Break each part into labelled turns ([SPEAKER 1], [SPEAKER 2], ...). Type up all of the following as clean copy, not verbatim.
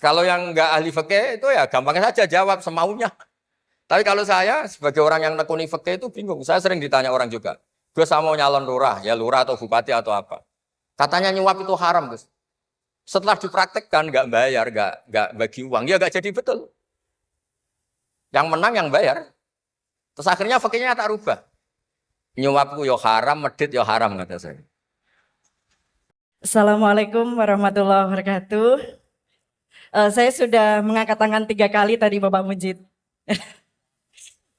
[SPEAKER 1] Kalau yang nggak ahli fikih itu ya gampang saja jawab semaunya. Tapi kalau saya sebagai orang yang nekuni fikih itu bingung. Saya sering ditanya orang juga. Gue sama mau nyalon lurah, ya lurah atau bupati atau apa. Katanya nyuap itu haram, Gus. Setelah dipraktekkan nggak bayar, nggak bagi uang, ya nggak jadi betul. Yang menang yang bayar. Terus akhirnya fikihnya tak rubah. Nyuapku yo haram, medit yo haram kata saya.
[SPEAKER 2] Assalamualaikum warahmatullahi wabarakatuh. Saya sudah mengangkat tangan 3 kali tadi Bapak Mujid.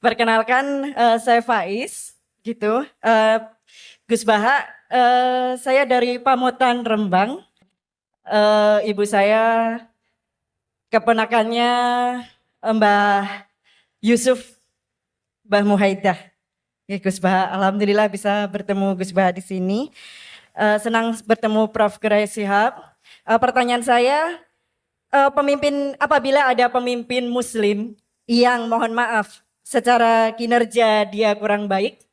[SPEAKER 2] Perkenalkan, saya Faiz, gitu. Gus Baha, saya dari Pamutan Rembang. Ibu saya keponakannya Mbah Yusuf, Mbah Muhaidah. Ya, Gus Baha, alhamdulillah bisa bertemu Gus Baha di sini. Senang bertemu Prof. Gerai Shihab. Pertanyaan saya, apabila ada pemimpin Muslim yang mohon maaf secara kinerja dia kurang baik,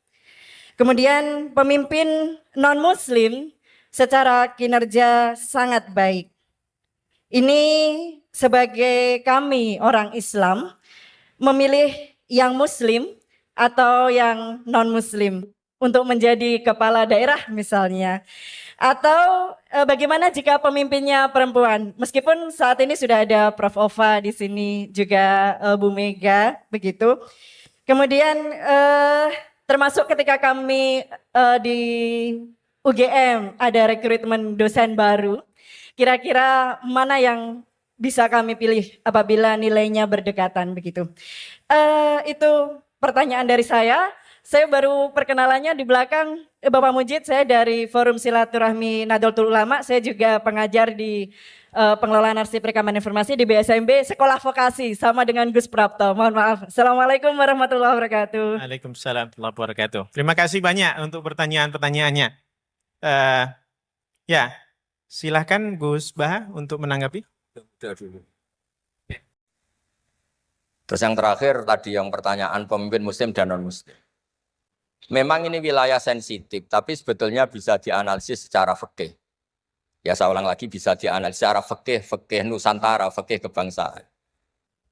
[SPEAKER 2] kemudian pemimpin non-Muslim secara kinerja sangat baik. Ini sebagai kami orang Islam memilih yang Muslim atau yang non-Muslim untuk menjadi kepala daerah misalnya. Atau bagaimana jika pemimpinnya perempuan? Meskipun saat ini sudah ada Prof. Ova di sini, juga Bu Mega, begitu. Kemudian termasuk ketika kami di UGM ada rekrutmen dosen baru, kira-kira mana yang bisa kami pilih apabila nilainya berdekatan begitu. Itu pertanyaan dari saya. Saya baru perkenalannya di belakang Bapak Mujid, saya dari Forum Silaturahmi Nahdlatul Ulama, saya juga pengajar di pengelolaan arsip rekaman informasi di BSMB Sekolah Vokasi sama dengan Gus Prapto. Mohon maaf. Assalamualaikum warahmatullahi wabarakatuh.
[SPEAKER 3] Waalaikumsalam warahmatullahi wabarakatuh. Terima kasih banyak untuk pertanyaan-pertanyaannya. Ya, silahkan Gus Bah untuk menanggapi.
[SPEAKER 1] Terus yang terakhir tadi yang pertanyaan pemimpin Muslim dan non-Muslim. Memang ini wilayah sensitif, tapi sebetulnya bisa dianalisis secara fikih. Ya saya ulang lagi, bisa dianalisis secara fikih, fikih Nusantara, fikih kebangsaan.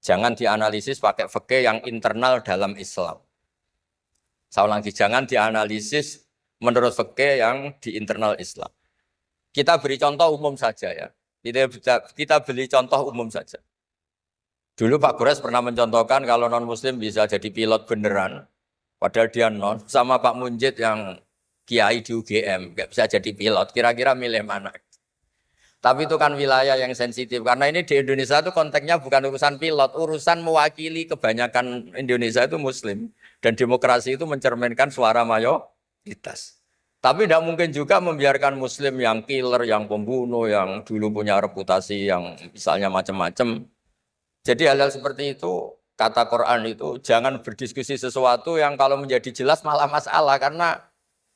[SPEAKER 1] Jangan dianalisis pakai fikih yang internal dalam Islam. Saya ulang lagi, jangan dianalisis menurut fikih yang di internal Islam. Kita beri contoh umum saja ya. Kita beri contoh umum saja. Dulu Pak Gores pernah mencontohkan kalau non-Muslim bisa jadi pilot beneran. Padahal dia non, sama Pak Munjid yang kiai di UGM, nggak bisa jadi pilot, kira-kira milih mana? Tapi itu kan wilayah yang sensitif, karena ini di Indonesia itu konteksnya bukan urusan pilot, urusan mewakili kebanyakan Indonesia itu Muslim. Dan demokrasi itu mencerminkan suara mayoritas. Tapi tidak mungkin juga membiarkan Muslim yang killer, yang pembunuh, yang dulu punya reputasi, yang misalnya macam-macam. Jadi hal-hal seperti itu, kata Quran itu jangan berdiskusi sesuatu yang kalau menjadi jelas malah masalah. Karena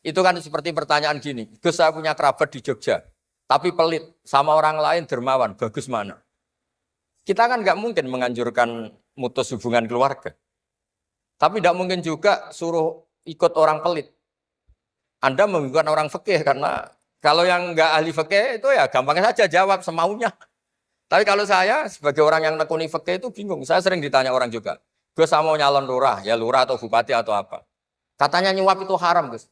[SPEAKER 1] itu kan seperti pertanyaan gini, Gus saya punya kerabat di Jogja, tapi pelit sama orang lain dermawan, bagus mana? Kita kan nggak mungkin menganjurkan mutus hubungan keluarga. Tapi tidak mungkin juga suruh ikut orang pelit. Anda membingungkan orang fikih karena kalau yang nggak ahli fikih itu ya gampang saja jawab semaunya. Tapi kalau saya sebagai orang yang nekuni fikih itu bingung. Saya sering ditanya orang juga. Gus sama mau nyalon lurah, ya lurah atau bupati atau apa. Katanya nyuap itu haram, Gus.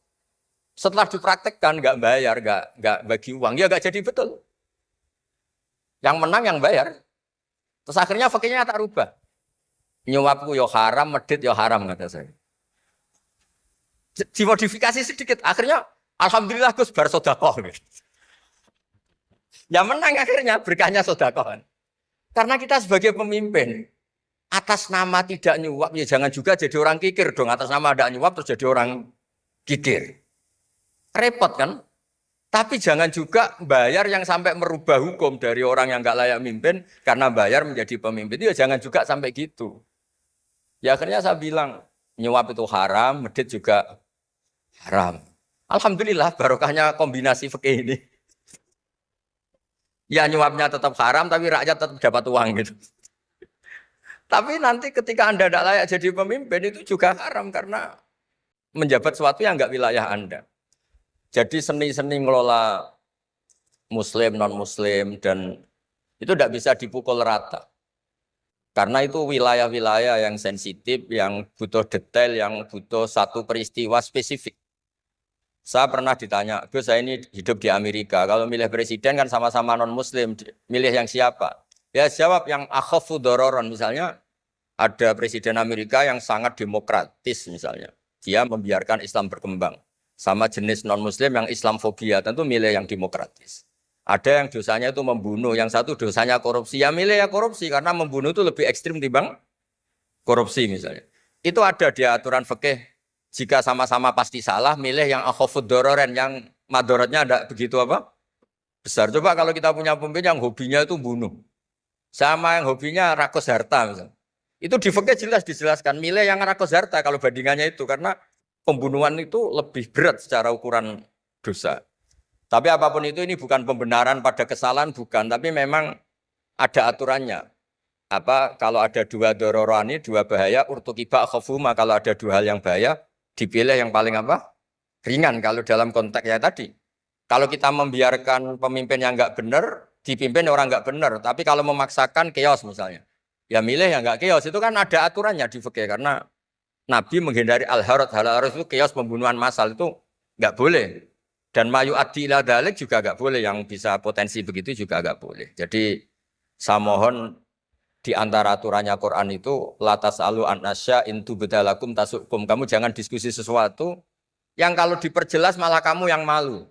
[SPEAKER 1] Setelah dipraktekkan nggak bayar, nggak bagi uang, ya nggak jadi betul. Yang menang yang bayar. Terus akhirnya fikihnya tak rubah. Nyuapku yo haram, medit yo haram kata saya. Dimodifikasi sedikit, akhirnya alhamdulillah Gus bar sodakoh. Ya menang akhirnya berkahnya sodakoh. Karena kita sebagai pemimpin, atas nama tidak nyuap, ya jangan juga jadi orang kikir dong. Atas nama ada nyuap terus jadi orang kikir. Repot kan? Tapi jangan juga bayar yang sampai merubah hukum dari orang yang nggak layak mimpin karena bayar menjadi pemimpin. Ya jangan juga sampai gitu. Ya akhirnya saya bilang, nyuap itu haram, medit juga haram. Alhamdulillah barokahnya kombinasi fikih ini. Ya nyuapnya tetap haram, tapi rakyat tetap dapat uang gitu. Tapi nanti ketika Anda tidak layak jadi pemimpin itu juga haram karena menjabat sesuatu yang enggak wilayah Anda. Jadi seni-seni ngelola Muslim, non-Muslim, dan Itu tidak bisa dipukul rata. Karena itu wilayah-wilayah yang sensitif, yang butuh detail, yang butuh satu peristiwa spesifik. Saya pernah ditanya, Gus, saya ini hidup di Amerika, kalau milih presiden kan sama-sama non-muslim, milih yang siapa? Ya jawab yang akhafu dororon, misalnya ada presiden Amerika yang sangat demokratis misalnya. Dia membiarkan Islam berkembang. Sama jenis non-muslim yang Islamfobia, tentu milih yang demokratis. Ada yang dosanya itu membunuh, yang satu dosanya korupsi. Ya milih ya korupsi, karena membunuh itu lebih ekstrim dibanding korupsi misalnya. Itu ada di aturan fikih. Jika sama-sama pasti salah, milih yang akhafud dororen, yang madorotnya ada begitu apa? Besar. Coba kalau kita punya pemimpin yang hobinya itu bunuh. Sama yang hobinya rakus harta misalnya. Itu di fikih jelas dijelaskan. Milih yang rakus harta kalau bandingannya itu. Karena pembunuhan itu lebih berat secara ukuran dosa. Tapi apapun itu ini bukan pembenaran pada kesalahan, bukan. Tapi memang ada aturannya. Apa kalau ada dua dororani, dua bahaya, urtukiba khafuma, kalau ada dua hal yang bahaya, dipilih yang paling apa? Ringan kalau dalam konteks ya tadi. Kalau kita membiarkan pemimpin yang enggak benar, dipimpin orang enggak benar. Tapi kalau memaksakan chaos misalnya. Ya milih yang enggak chaos. Itu kan ada aturannya di fikih. Karena Nabi menghindari al-harad. Al-harad itu chaos pembunuhan massal itu enggak boleh. Dan mayu adi ila dalik juga enggak boleh. Yang bisa potensi begitu juga enggak boleh. Jadi saya mohon di antara aturannya Quran itu latas alu anasya intu bedalakum tasukum. Kamu jangan diskusi sesuatu yang kalau diperjelas malah kamu yang malu.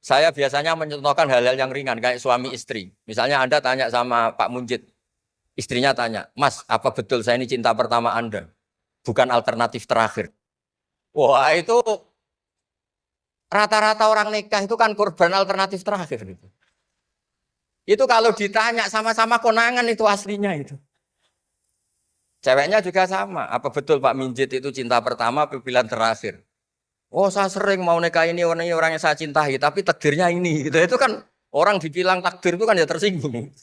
[SPEAKER 1] Saya biasanya mencontohkan hal-hal yang ringan kayak suami istri. Misalnya Anda tanya sama Pak Munjid, istrinya tanya, Mas, apa betul saya ini cinta pertama Anda? Bukan alternatif terakhir. Wah itu rata-rata orang nikah itu kan korban alternatif terakhir. Itu kalau ditanya sama-sama konangan itu aslinya itu. Ceweknya juga sama. Apa betul Pak Minjit itu cinta pertama pilihan terakhir? Oh saya sering mau nikah ini orang yang saya cintai. Tapi takdirnya ini. Gitu. Itu kan orang dibilang takdir itu kan ya tersinggung.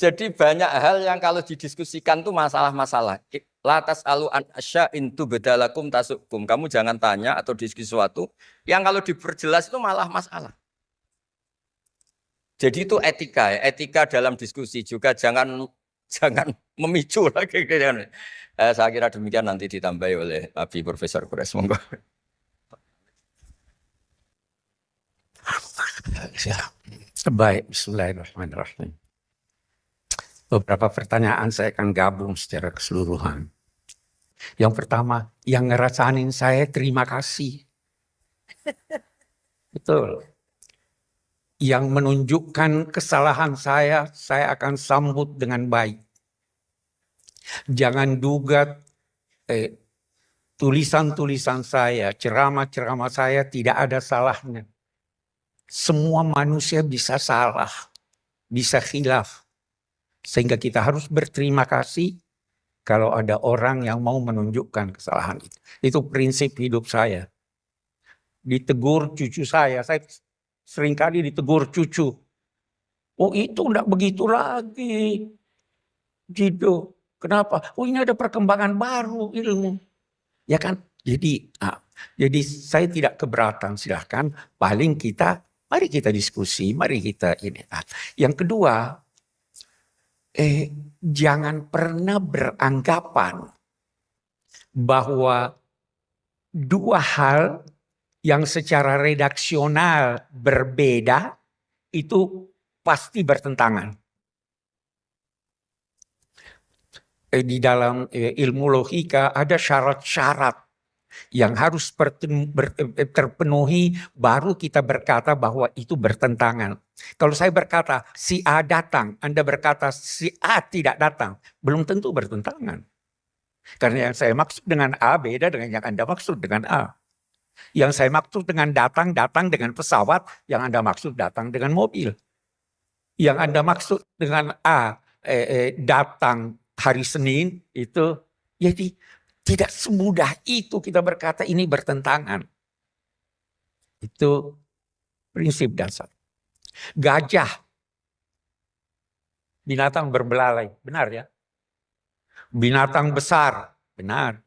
[SPEAKER 1] Jadi banyak hal yang kalau didiskusikan itu masalah-masalah. Latas alu an asya intu bedalakum tasukum. Kamu jangan tanya atau diskusi sesuatu yang kalau diperjelas itu malah masalah. Jadi itu etika, ya. Etika dalam diskusi juga jangan memicu lagi. Saya kira demikian nanti ditambahi oleh Abi Profesor Kures. Monggo.
[SPEAKER 4] Baik, bismillahirrahmanirrahim. Beberapa pertanyaan saya akan gabung secara keseluruhan. Yang pertama, yang ngerasain saya terima kasih. Betul. Yang menunjukkan kesalahan saya akan sambut dengan baik. Jangan duga tulisan-tulisan saya, ceramah-ceramah saya tidak ada salahnya. Semua manusia bisa salah, bisa khilaf. Sehingga kita harus berterima kasih kalau ada orang yang mau menunjukkan kesalahan itu. Itu prinsip hidup saya. Ditegur cucu saya seringkali ditegur cucu. Oh itu enggak begitu lagi. Gitu. Kenapa? Oh ini ada perkembangan baru ilmu. Ya kan? Jadi saya tidak keberatan, silahkan. Mari kita diskusi, mari kita ini. Yang kedua, jangan pernah beranggapan bahwa dua hal yang secara redaksional berbeda itu pasti bertentangan. Di dalam ilmu logika ada syarat-syarat yang harus terpenuhi baru kita berkata bahwa itu bertentangan. Kalau saya berkata si A datang, Anda berkata si A tidak datang, belum tentu bertentangan. Karena yang saya maksud dengan A beda dengan yang Anda maksud dengan A. Yang saya maksud dengan datang dengan pesawat, yang Anda maksud datang dengan mobil. Yang Anda maksud dengan A datang hari Senin itu, jadi tidak semudah itu kita berkata ini bertentangan. Itu prinsip dasar. Gajah, binatang berbelalai, benar ya? Binatang besar, benar.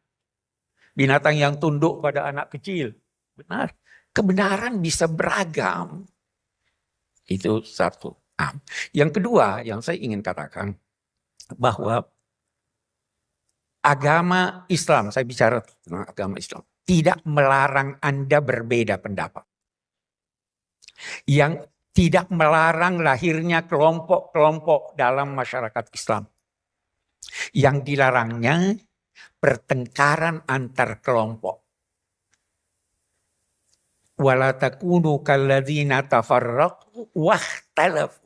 [SPEAKER 4] Binatang yang tunduk pada anak kecil, benar. Kebenaran bisa beragam. Itu satu. Yang kedua yang saya ingin katakan bahwa agama Islam, saya bicara tentang agama Islam, tidak melarang Anda berbeda pendapat. Yang tidak melarang lahirnya kelompok-kelompok dalam masyarakat Islam. Yang dilarangnya pertengkaran antar kelompok. Wala takunu kalladzina tafarraqu wakhtalafu.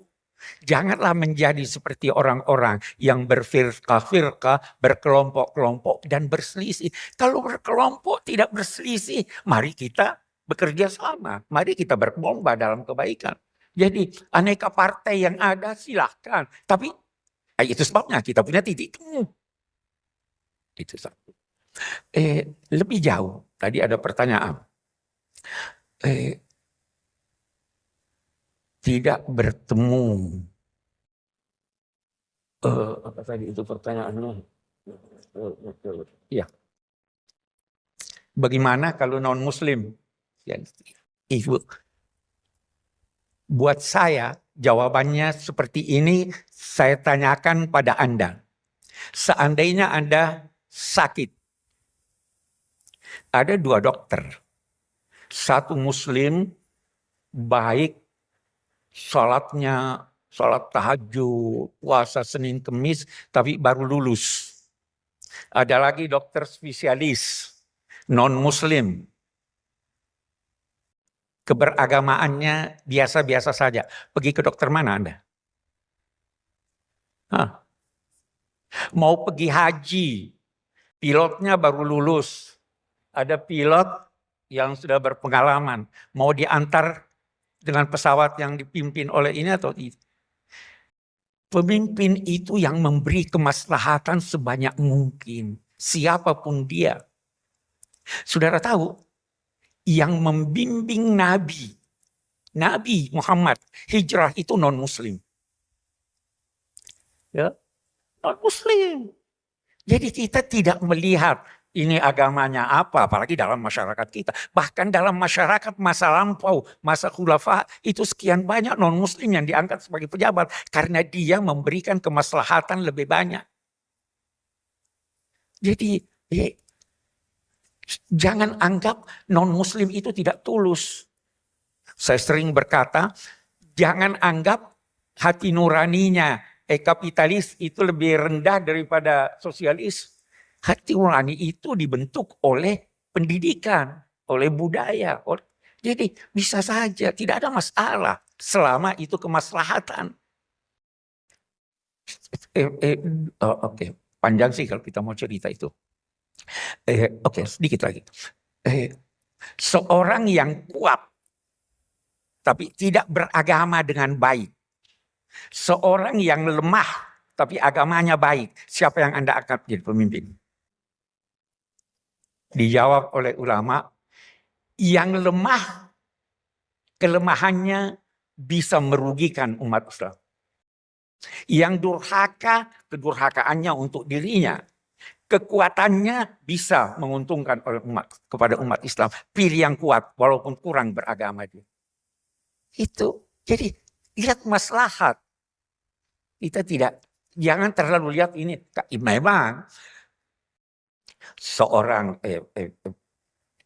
[SPEAKER 4] Janganlah menjadi seperti orang-orang yang berfirqah-firqah, berkelompok-kelompok dan berselisih. Kalau berkelompok tidak berselisih, mari kita bekerja sama. Mari kita berlomba dalam kebaikan. Jadi aneka partai yang ada silahkan. Tapi itu sebabnya kita punya titik temu. Itu satu. Lebih jauh, tadi ada pertanyaan. Tidak bertemu. Apa tadi itu pertanyaannya? Iya. Bagaimana kalau non Muslim? Ibu, buat saya jawabannya seperti ini. Saya tanyakan pada Anda. Seandainya Anda sakit, ada 2 dokter. Satu Muslim, baik sholatnya, sholat tahajud, puasa Senin Kemis, tapi baru lulus. Ada lagi dokter spesialis, non-Muslim. Keberagamaannya biasa-biasa saja. Pergi ke dokter mana Anda? Mau pergi haji, pilotnya baru lulus. Ada pilot yang sudah berpengalaman. Mau diantar dengan pesawat yang dipimpin oleh ini atau tidak. Pemimpin itu yang memberi kemaslahatan sebanyak mungkin. Siapapun dia. Saudara tahu, yang membimbing Nabi Muhammad hijrah itu non-Muslim. Ya, non-Muslim. Jadi kita tidak melihat ini agamanya apa, apalagi dalam masyarakat kita. Bahkan dalam masyarakat masa lampau, masa khulafa, itu sekian banyak non-Muslim yang diangkat sebagai pejabat. Karena dia memberikan kemaslahatan lebih banyak. Jadi jangan anggap non-Muslim itu tidak tulus. Saya sering berkata, jangan anggap hati nuraninya kapitalis itu lebih rendah daripada sosialis. Hati nurani itu dibentuk oleh pendidikan, oleh budaya. Jadi bisa saja, tidak ada masalah selama itu kemaslahatan. Oke, panjang sih kalau kita mau cerita itu. Oke, sedikit lagi. Seorang yang kuat tapi tidak beragama dengan baik. Seorang yang lemah tapi agamanya baik. Siapa yang Anda angkat jadi pemimpin? Dijawab oleh ulama, yang lemah, kelemahannya bisa merugikan umat Islam. Yang durhaka, kedurhakaannya untuk dirinya. Kekuatannya bisa menguntungkan oleh kepada umat Islam. Pilih yang kuat walaupun kurang beragama dia. Itu. Jadi lihat maslahat. Kita jangan terlalu lihat ini. Memang seorang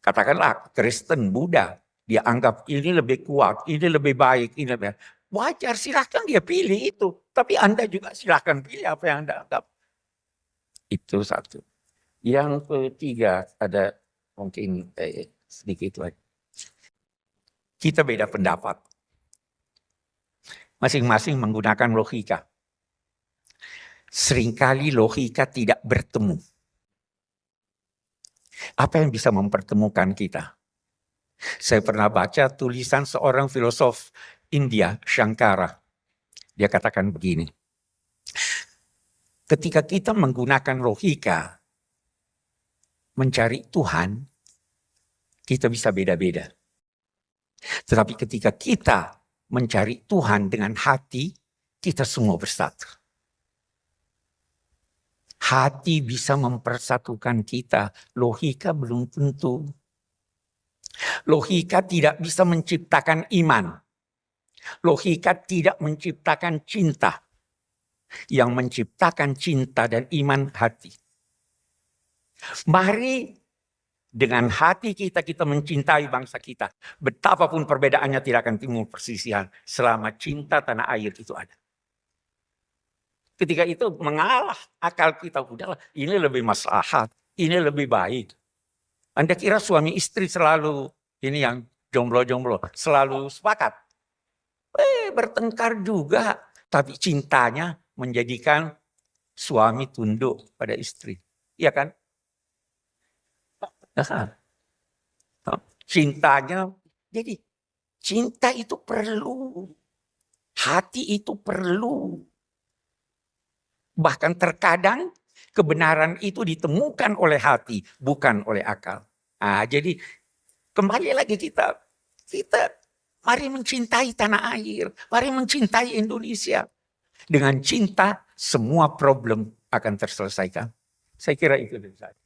[SPEAKER 4] katakanlah Kristen, Buddha, dia anggap ini lebih kuat, ini lebih baik, ini lebih wajar, silahkan dia pilih itu. Tapi Anda juga silahkan pilih apa yang Anda anggap. Itu satu. Yang ketiga ada mungkin sedikit lagi. Kita beda pendapat. Masing-masing menggunakan logika. Seringkali logika tidak bertemu. Apa yang bisa mempertemukan kita? Saya pernah baca tulisan seorang filosof India, Shankara. Dia katakan begini. Ketika kita menggunakan logika mencari Tuhan, kita bisa beda-beda. Tetapi ketika kita mencari Tuhan dengan hati, kita semua bersatu. Hati bisa mempersatukan kita, logika belum tentu. Logika tidak bisa menciptakan iman. Logika tidak menciptakan cinta. Yang menciptakan cinta dan iman hati. Mari dengan hati kita mencintai bangsa kita. Betapapun perbedaannya tidak akan timbul perselisihan selama cinta tanah air itu ada. Ketika itu mengalah akal kita, udahlah ini lebih maslahat, ini lebih baik. Anda kira suami istri selalu ini yang jomblo-jomblo selalu sepakat? Bertengkar juga, tapi cintanya menjadikan suami tunduk pada istri. Iya kan? Cintanya, jadi cinta itu perlu, hati itu perlu. Bahkan terkadang kebenaran itu ditemukan oleh hati, bukan oleh akal. Jadi kembali lagi kita mari mencintai tanah air, mari mencintai Indonesia. Dengan cinta semua problem akan terselesaikan. Saya kira itu dari saya.